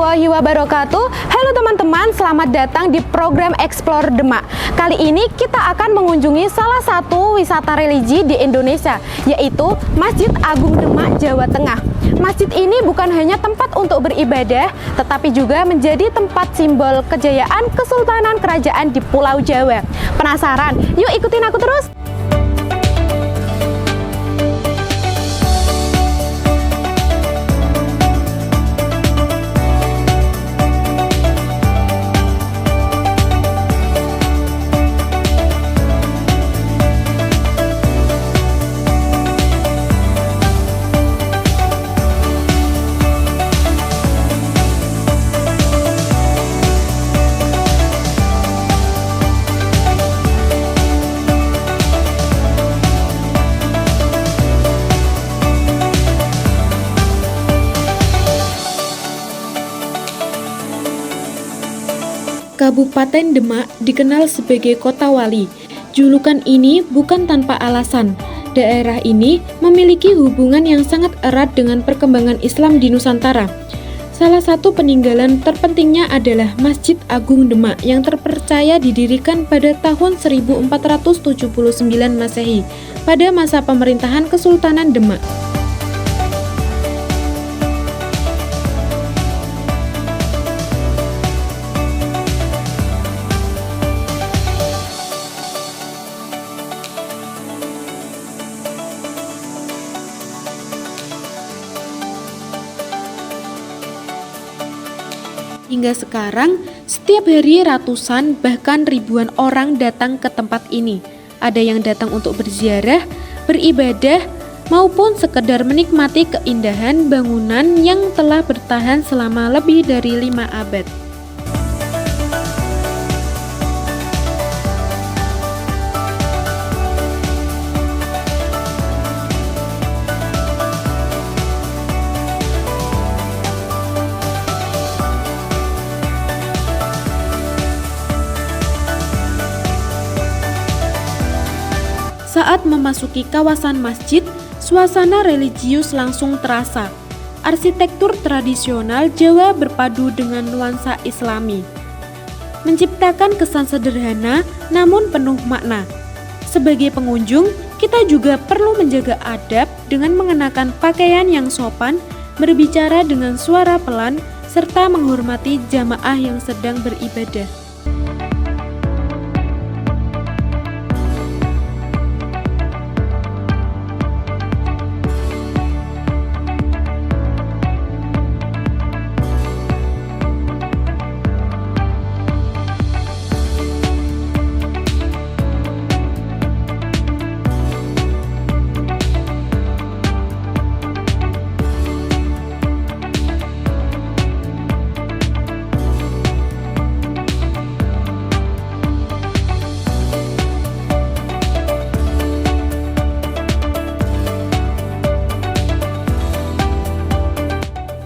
warahmatullahi wabarakatuh. Halo teman-teman, selamat datang di program Explore Demak. Kali ini kita akan mengunjungi salah satu wisata religi di Indonesia, yaitu Masjid Agung Demak, Jawa Tengah. Masjid ini bukan hanya tempat untuk beribadah, tetapi juga menjadi tempat simbol kejayaan Kesultanan Kerajaan di Pulau Jawa. Penasaran? Yuk ikutin aku terus! Kabupaten Demak dikenal sebagai kota wali. Julukan ini bukan tanpa alasan. Daerah ini memiliki hubungan yang sangat erat dengan perkembangan Islam di Nusantara. Salah satu peninggalan terpentingnya adalah Masjid Agung Demak yang terpercaya didirikan pada tahun 1479 Masehi pada masa pemerintahan Kesultanan Demak. Hingga sekarang, setiap hari ratusan bahkan ribuan orang datang ke tempat ini. Ada yang datang untuk berziarah, beribadah, maupun sekedar menikmati keindahan bangunan yang telah bertahan selama lebih dari 5 abad. Saat memasuki kawasan masjid, suasana religius langsung terasa. Arsitektur tradisional Jawa berpadu dengan nuansa Islami, menciptakan kesan sederhana namun penuh makna. Sebagai pengunjung, kita juga perlu menjaga adab dengan mengenakan pakaian yang sopan, berbicara dengan suara pelan, serta menghormati jamaah yang sedang beribadah.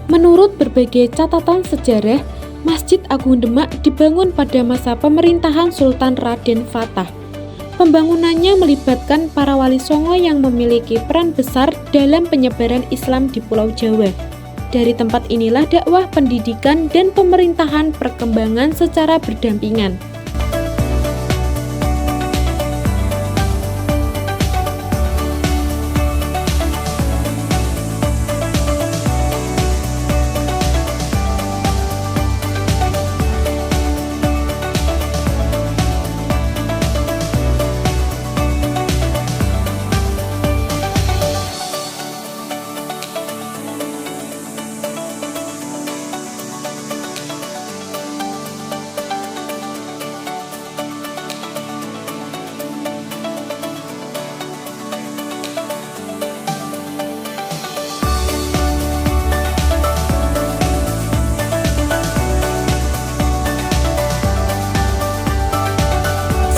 Menurut berbagai catatan sejarah, Masjid Agung Demak dibangun pada masa pemerintahan Sultan Raden Fatah. Pembangunannya melibatkan para wali songo yang memiliki peran besar dalam penyebaran Islam di Pulau Jawa. Dari tempat inilah dakwah, pendidikan, dan pemerintahan perkembangan secara berdampingan.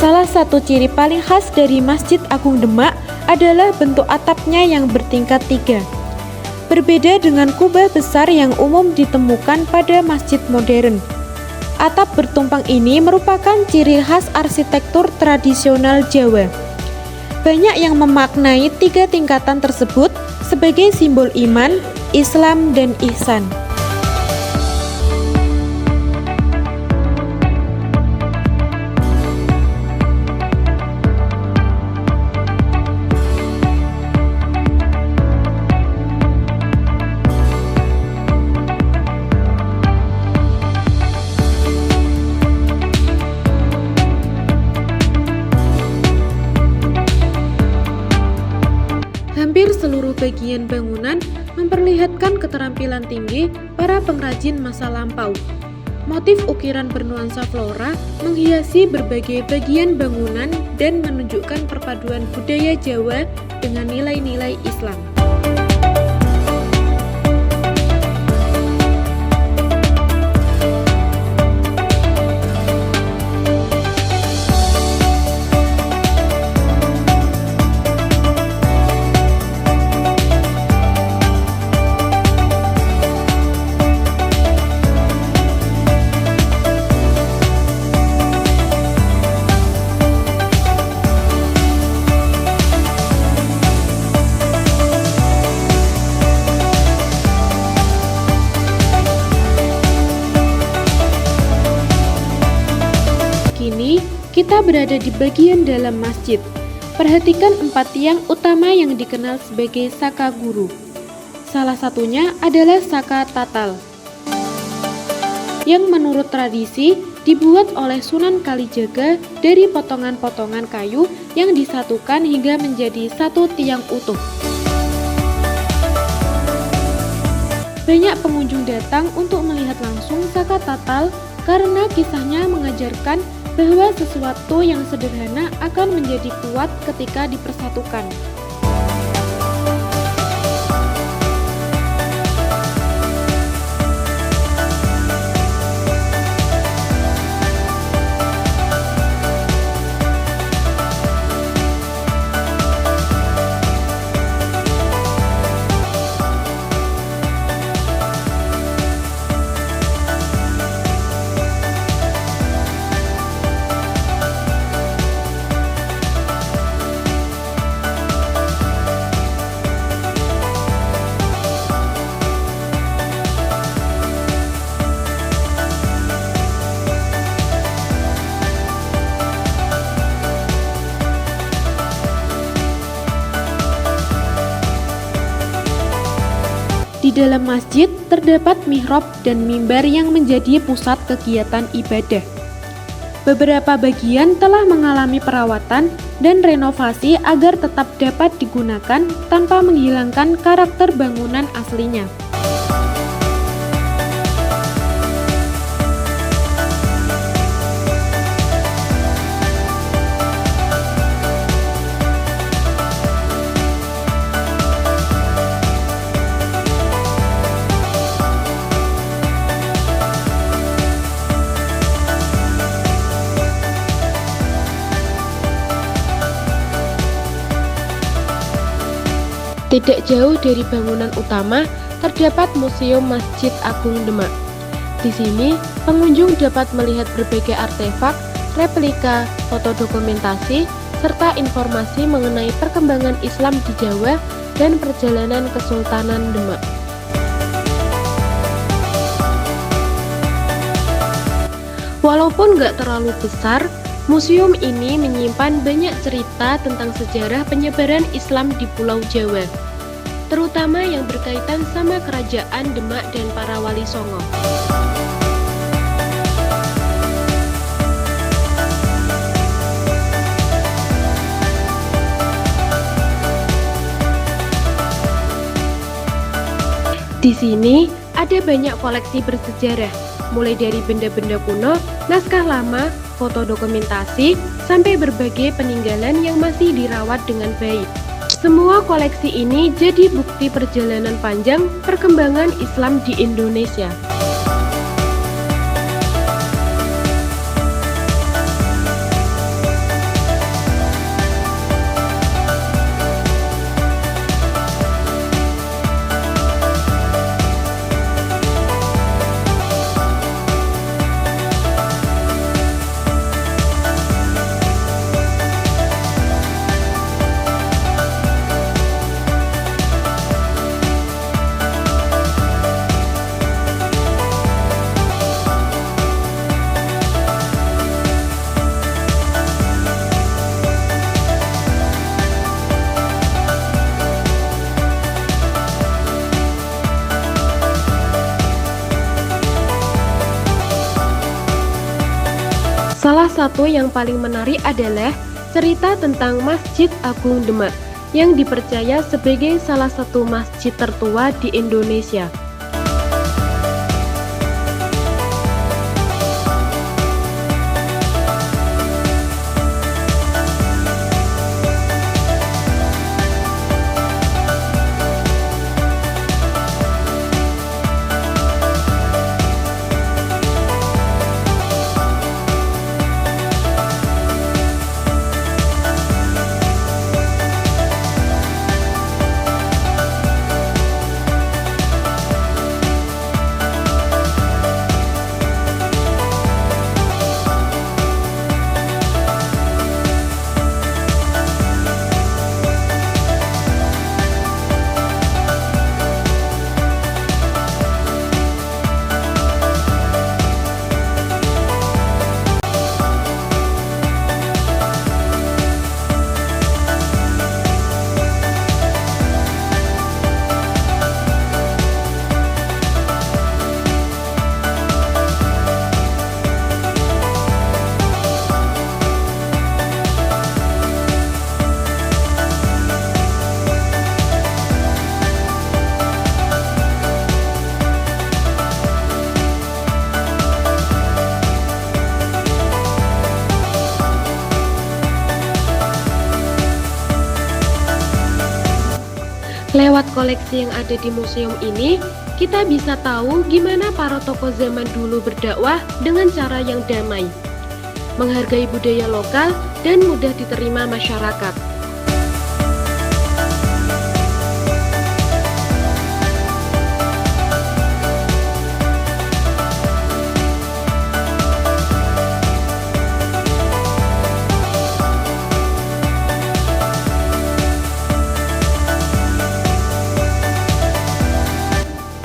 Salah satu ciri paling khas dari Masjid Agung Demak adalah bentuk atapnya yang bertingkat 3. Berbeda dengan kubah besar yang umum ditemukan pada masjid modern. Atap bertumpang ini merupakan ciri khas arsitektur tradisional Jawa. Banyak yang memaknai 3 tingkatan tersebut sebagai simbol iman, Islam, dan ihsan. Hampir seluruh bagian bangunan memperlihatkan keterampilan tinggi para pengrajin masa lampau. Motif ukiran bernuansa flora menghiasi berbagai bagian bangunan dan menunjukkan perpaduan budaya Jawa dengan nilai-nilai Islam. Kini, kita berada di bagian dalam masjid. Perhatikan 4 tiang utama yang dikenal sebagai saka guru. Salah satunya adalah saka tatal, yang menurut tradisi dibuat oleh Sunan Kalijaga dari potongan-potongan kayu yang disatukan hingga menjadi satu tiang utuh. Banyak pengunjung datang untuk melihat langsung saka tatal karena kisahnya mengajarkan bahwa sesuatu yang sederhana akan menjadi kuat ketika dipersatukan. Di dalam masjid terdapat mihrab dan mimbar yang menjadi pusat kegiatan ibadah. Beberapa bagian telah mengalami perawatan dan renovasi agar tetap dapat digunakan tanpa menghilangkan karakter bangunan aslinya. Tidak jauh dari bangunan utama terdapat Museum Masjid Agung Demak. Di sini, pengunjung dapat melihat berbagai artefak, replika, foto dokumentasi, serta informasi mengenai perkembangan Islam di Jawa dan perjalanan Kesultanan Demak. Walaupun nggak terlalu besar, museum ini menyimpan banyak cerita tentang sejarah penyebaran Islam di Pulau Jawa, terutama yang berkaitan sama Kerajaan Demak dan para wali songo. Di sini ada banyak koleksi bersejarah, mulai dari benda-benda kuno, naskah lama, foto dokumentasi, sampai berbagai peninggalan yang masih dirawat dengan baik. Semua koleksi ini jadi bukti perjalanan panjang perkembangan Islam di Indonesia. Salah satu yang paling menarik adalah cerita tentang Masjid Agung Demak yang dipercaya sebagai salah satu masjid tertua di Indonesia. Lewat koleksi yang ada di museum ini, kita bisa tahu gimana para tokoh zaman dulu berdakwah dengan cara yang damai, menghargai budaya lokal dan mudah diterima masyarakat.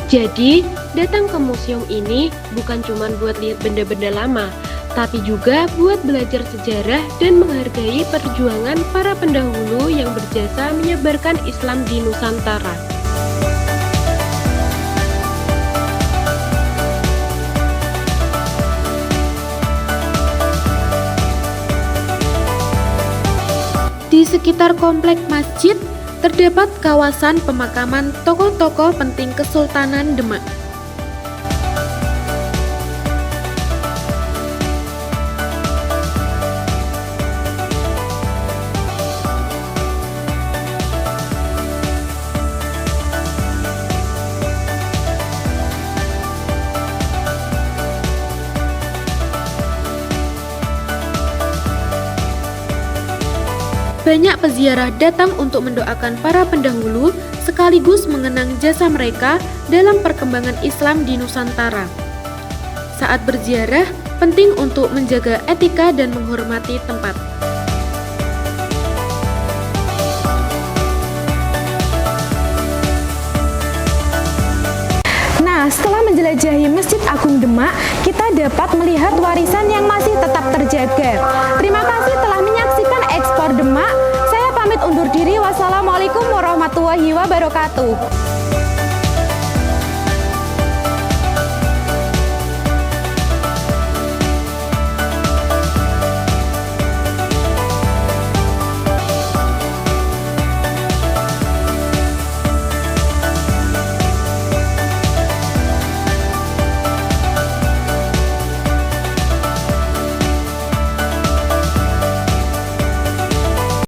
Jadi, datang ke museum ini bukan cuma buat lihat benda-benda lama, tapi juga buat belajar sejarah dan menghargai perjuangan para pendahulu yang berjasa menyebarkan Islam di Nusantara. Di sekitar komplek masjid, terdapat kawasan pemakaman tokoh-tokoh penting Kesultanan Demak. Banyak peziarah datang untuk mendoakan para pendahulu sekaligus mengenang jasa mereka dalam perkembangan Islam di Nusantara. Saat berziarah, penting untuk menjaga etika dan menghormati tempat. Nah, setelah menjelajahi Masjid Agung Demak, kita dapat melihat warisan yang masih tetap terjaga. Terima kasih telah menyaksikan Explore Demak. Saya pamit undur diri. Wassalamualaikum warahmatullahi wabarakatuh.